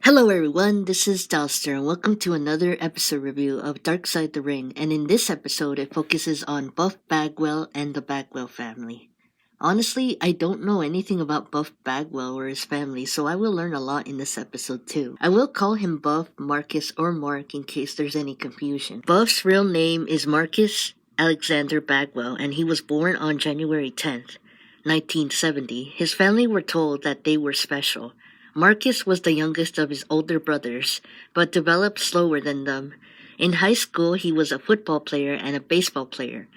Hello everyone, this is Dalster and welcome to another episode review of Dark Side the Ring, and in this episode it focuses on Buff Bagwell and the Bagwell family. Honestly, I don't know anything about Buff Bagwell or his family, so I will learn a lot in this episode too. I will call him Buff, Marcus, or Mark in case there's any confusion. Buff's real name is Marcus Alexander Bagwell, and he was born on January 10th, 1970. His family were told that they were special. Marcus was the youngest of his older brothers, but developed slower than them. In high school, he was a football player and a baseball player.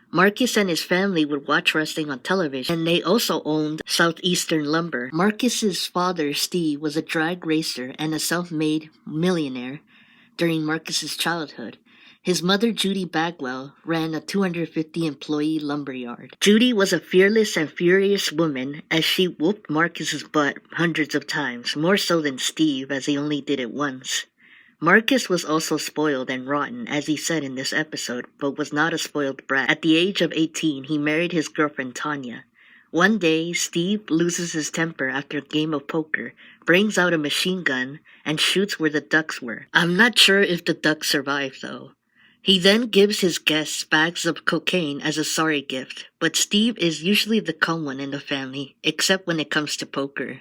Marcus and his family would watch wrestling on television, and they also owned Southeastern Lumber. Marcus's father, Steve, was a drag racer and a self-made millionaire during Marcus's childhood. His mother, Judy Bagwell, ran a 250-employee lumberyard. Judy was a fearless and furious woman as she whooped Marcus's butt hundreds of times, more so than Steve as he only did it once. Marcus was also spoiled and rotten, as he said in this episode, but was not a spoiled brat. At the age of 18, he married his girlfriend Tanya. One day, Steve loses his temper after a game of poker, brings out a machine gun, and shoots where the ducks were. I'm not sure if the ducks survived, though. He then gives his guests bags of cocaine as a sorry gift, but Steve is usually the calm one in the family, except when it comes to poker.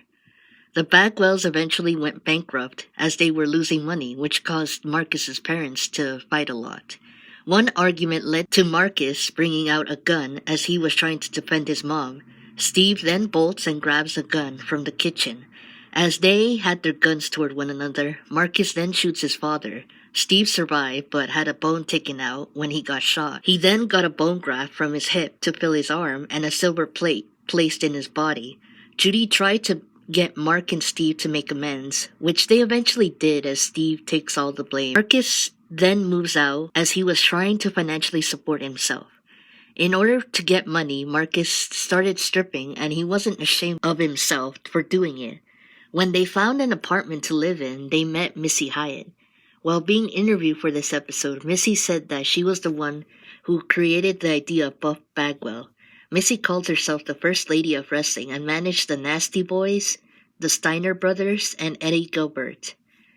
The Bagwells eventually went bankrupt as they were losing money, which caused Marcus's parents to fight a lot. One argument led to Marcus bringing out a gun as he was trying to defend his mom. Steve then bolts and grabs a gun from the kitchen. As they had their guns toward one another, Marcus then shoots his father. Steve survived but had a bone taken out when he got shot. He then got a bone graft from his hip to fill his arm and a silver plate placed in his body. Judy tried to get Mark and Steve to make amends, which they eventually did as Steve takes all the blame. Marcus then moves out as he was trying to financially support himself. In order to get money, Marcus started stripping and he wasn't ashamed of himself for doing it. When they found an apartment to live in, they met Missy Hyatt. While being interviewed for this episode, Missy said that she was the one who created the idea of Buff Bagwell. Missy called herself the First Lady of Wrestling and managed the Nasty Boys, the Steiner Brothers, and Eddie Gilbert.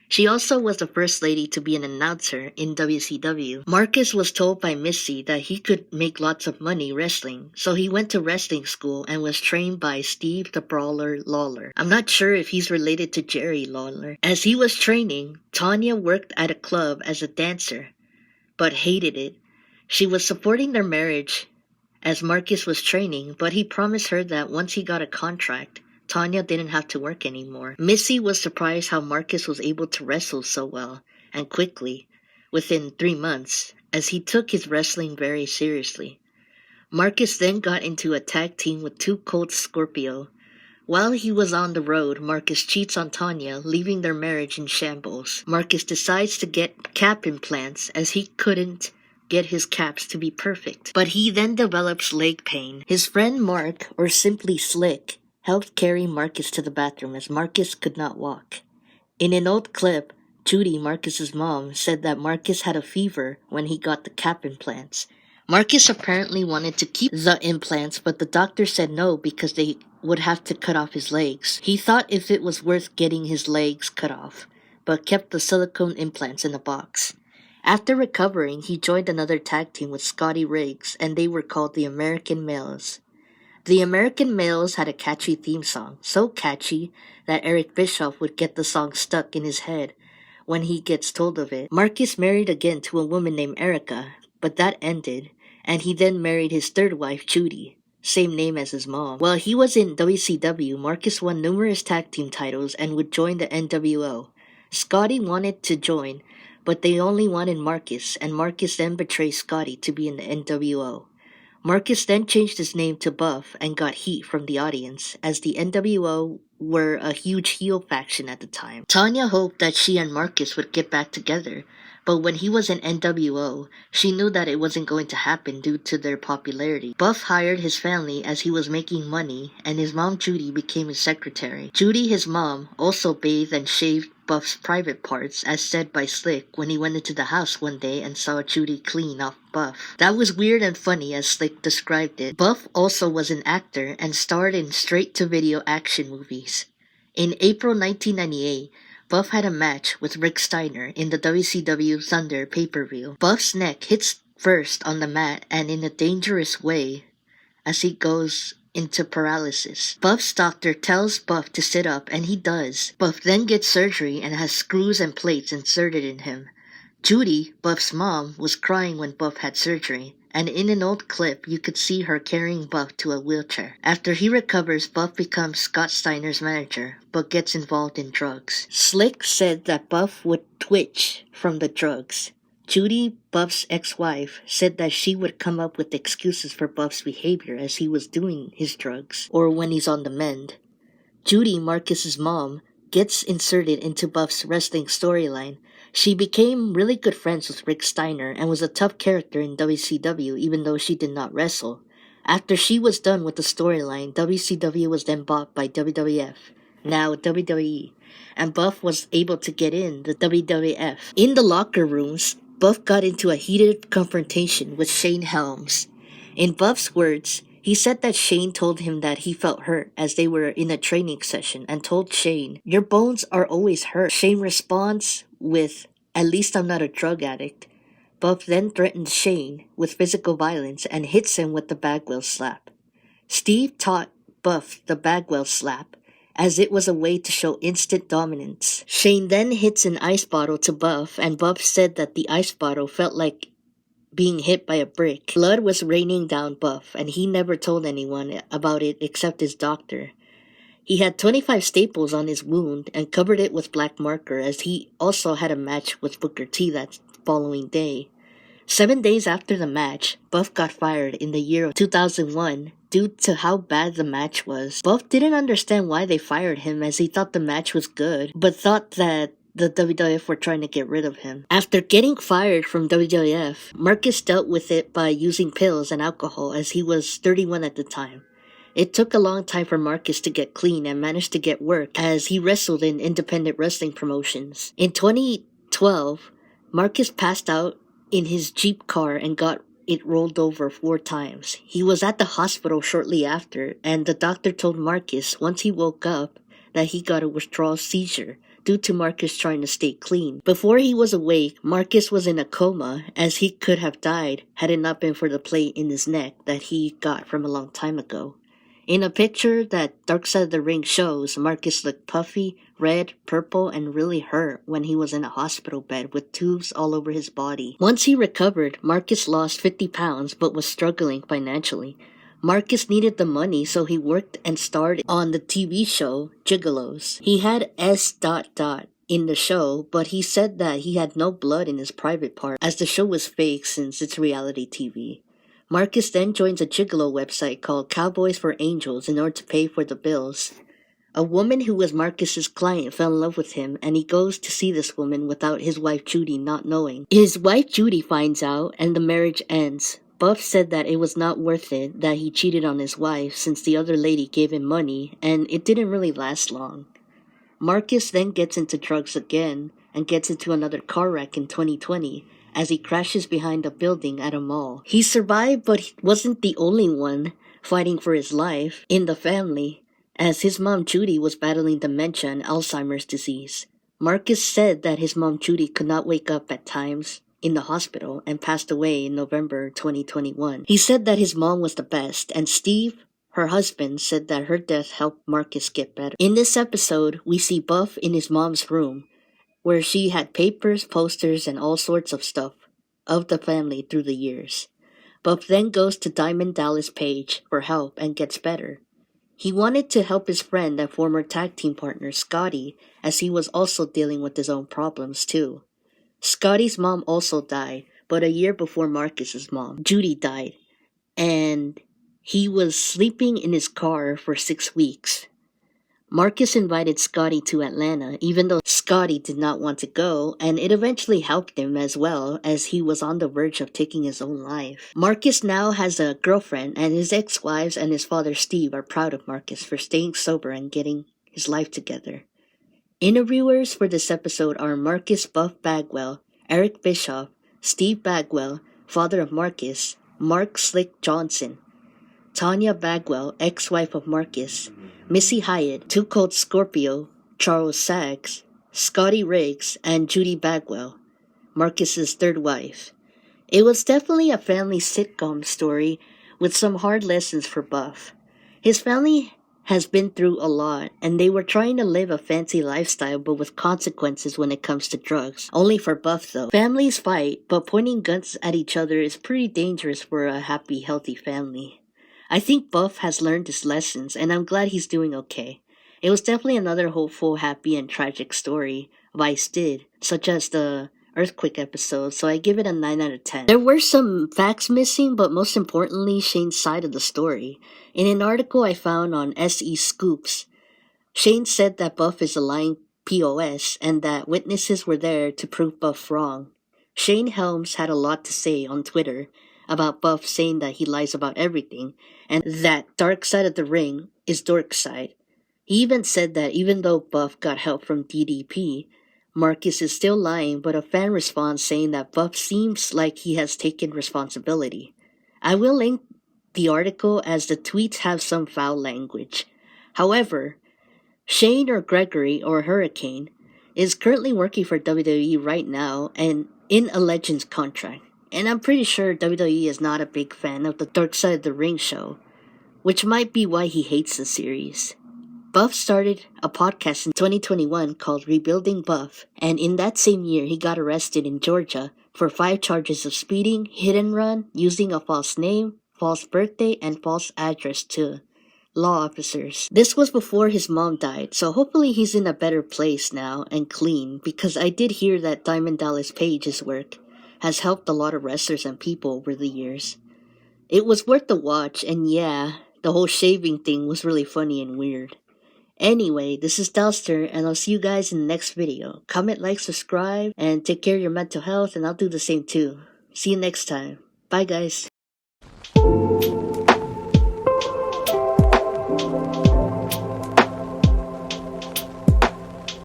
She also was the first lady to be an announcer in WCW. Marcus was told by Missy that he could make lots of money wrestling, so he went to wrestling school and was trained by Steve the Brawler Lawler. I'm not sure if he's related to Jerry Lawler. As he was training, Tanya worked at a club as a dancer, but hated it. She was supporting their marriage as Marcus was training, but he promised her that once he got a contract, Tanya didn't have to work anymore. Missy was surprised how Marcus was able to wrestle so well and quickly within 3 months, as he took his wrestling very seriously. Marcus then got into a tag team with Two Cold Scorpio. While he was on the road, Marcus cheats on Tanya, leaving their marriage in shambles. Marcus decides to get cap implants as he couldn't get his caps to be perfect, but he then develops leg pain. His friend Mark, or simply Slick, helped carry Marcus to the bathroom as Marcus could not walk. In an old clip, Judy, Marcus's mom, said that Marcus had a fever when he got the cap implants. Marcus apparently wanted to keep the implants, but the doctor said no because they would have to cut off his legs. He thought if it was worth getting his legs cut off, but kept the silicone implants in a box. After recovering, he joined another tag team with Scotty Riggs, and they were called the American Males. The American Males had a catchy theme song, so catchy that Eric Bischoff would get the song stuck in his head when he gets told of it. Marcus married again to a woman named Erica, but that ended, and he then married his third wife, Judy, same name as his mom. While he was in WCW, Marcus won numerous tag team titles and would join the NWO. Scotty wanted to join, but they only wanted Marcus, and Marcus then betrayed Scotty to be in the NWO. Marcus then changed his name to Buff and got heat from the audience, as the NWO were a huge heel faction at the time. Tanya hoped that she and Marcus would get back together, but when he was in NWO, she knew that it wasn't going to happen due to their popularity. Buff hired his family as he was making money, and his mom Judy became his secretary. Judy, his mom, also bathed and shaved Buff's private parts, as said by Slick when he went into the house one day and saw Judy clean off Buff. That was weird and funny, as Slick described it. Buff also was an actor and starred in straight-to-video action movies. In April 1998, Buff had a match with Rick Steiner in the WCW Thunder pay-per-view. Buff's neck hits first on the mat and in a dangerous way as he goes into paralysis. Buff's doctor tells Buff to sit up and he does. Buff then gets surgery and has screws and plates inserted in him. Judy, Buff's mom, was crying when Buff had surgery, and in an old clip you could see her carrying Buff to a wheelchair. After he recovers, Buff becomes Scott Steiner's manager, but gets involved in drugs. Slick said that Buff would twitch from the drugs. Judy, Buff's ex-wife, said that she would come up with excuses for Buff's behavior as he was doing his drugs, or when he's on the mend. Judy, Marcus's mom, gets inserted into Buff's wrestling storyline. She became really good friends with Rick Steiner and was a tough character in WCW even though she did not wrestle. After she was done with the storyline, WCW was then bought by WWF, now WWE, and Buff was able to get in the WWF. In the locker rooms, Buff got into a heated confrontation with Shane Helms. In Buff's words, he said that Shane told him that he felt hurt as they were in a training session and told Shane, "Your bones are always hurt." Shane responds with, "At least I'm not a drug addict." Buff then threatens Shane with physical violence and hits him with the Bagwell slap. Steve taught Buff the Bagwell slap, as it was a way to show instant dominance. Shane then hits an ice bottle to Buff, and Buff said that the ice bottle felt like being hit by a brick. Blood was raining down Buff, and he never told anyone about it except his doctor. He had 25 staples on his wound and covered it with black marker, as he also had a match with Booker T that following day. 7 days after the match, Buff got fired in the year of 2001 due to how bad the match was. Buff didn't understand why they fired him, as he thought the match was good, but thought that the WWF were trying to get rid of him. After getting fired from WWF, Marcus dealt with it by using pills and alcohol, as he was 31 at the time. It took a long time for Marcus to get clean and managed to get work, as he wrestled in independent wrestling promotions. In 2012, Marcus passed out in his Jeep car and got it rolled over 4 times. He was at the hospital shortly after, and the doctor told Marcus once he woke up that he got a withdrawal seizure due to Marcus trying to stay clean. Before he was awake, Marcus was in a coma, as he could have died had it not been for the plate in his neck that he got from a long time ago. In a picture that Dark Side of the Ring shows, Marcus looked puffy, red, purple, and really hurt when he was in a hospital bed with tubes all over his body. Once he recovered, Marcus lost 50 pounds but was struggling financially. Marcus needed the money, so he worked and starred on the TV show Gigolos. He had S. in the show, but he said that he had no blood in his private part, as the show was fake since it's reality TV. Marcus then joins a gigolo website called Cowboys for Angels in order to pay for the bills. A woman who was Marcus's client fell in love with him, and he goes to see this woman without his wife Judy not knowing. His wife Judy finds out, and the marriage ends. Buff said that it was not worth it that he cheated on his wife, since the other lady gave him money, and it didn't really last long. Marcus then gets into drugs again, and gets into another car wreck in 2020, as he crashes behind a building at a mall. He survived, but he wasn't the only one fighting for his life in the family, as his mom Judy was battling dementia and Alzheimer's disease. Marcus said that his mom Judy could not wake up at times in the hospital and passed away in November 2021. He said that his mom was the best, and Steve, her husband, said that her death helped Marcus get better. In this episode, we see Buff in his mom's room, where she had papers, posters, and all sorts of stuff of the family through the years. Buff then goes to Diamond Dallas Page for help and gets better. He wanted to help his friend and former tag team partner Scotty, as he was also dealing with his own problems too. Scotty's mom also died, but a year before Marcus's mom, Judy, died, and he was sleeping in his car for 6 weeks. Marcus invited Scotty to Atlanta, even though Scotty did not want to go, and it eventually helped him as well, as he was on the verge of taking his own life. Marcus now has a girlfriend, and his ex-wives and his father Steve are proud of Marcus for staying sober and getting his life together. Interviewers for this episode are Marcus Buff Bagwell, Eric Bischoff, Steve Bagwell, father of Marcus, Mark Slick Johnson, Tanya Bagwell, ex-wife of Marcus, Missy Hyatt, Too Cold Scorpio, Charles Sachs, Scotty Riggs, and Judy Bagwell, Marcus's third wife. It was definitely a family sitcom story with some hard lessons for Buff. His family has been through a lot, and they were trying to live a fancy lifestyle but with consequences when it comes to drugs. Only for Buff, though. Families fight, but pointing guns at each other is pretty dangerous for a happy, healthy family. I think Buff has learned his lessons, and I'm glad he's doing okay. It was definitely another hopeful, happy, and tragic story Vice did, such as the earthquake episode, so I give it a 9 out of 10. There were some facts missing, but most importantly, Shane's side of the story. In an article I found on SE Scoops, Shane said that Buff is a lying POS and that witnesses were there to prove Buff wrong. Shane Helms had a lot to say on Twitter about Buff saying that he lies about everything and that Dark Side of the Ring is Dork Side. He even said that even though Buff got help from DDP, Marcus is still lying, but a fan responds saying that Buff seems like he has taken responsibility. I will link the article as the tweets have some foul language. However, Shane or Gregory or Hurricane is currently working for WWE right now and in a Legends contract. And I'm pretty sure WWE is not a big fan of the Dark Side of the Ring show, which might be why he hates the series. Buff started a podcast in 2021 called Rebuilding Buff, and in that same year he got arrested in Georgia for 5 charges of speeding, hit and run, using a false name, false birthday, and false address to law officers. This was before his mom died, so hopefully he's in a better place now and clean, because I did hear that Diamond Dallas Page's work has helped a lot of wrestlers and people over the years. It was worth the watch, and yeah, the whole shaving thing was really funny and weird. Anyway, this is Dalster, and I'll see you guys in the next video. Comment, like, subscribe, and take care of your mental health, and I'll do the same too. See you next time. Bye, guys.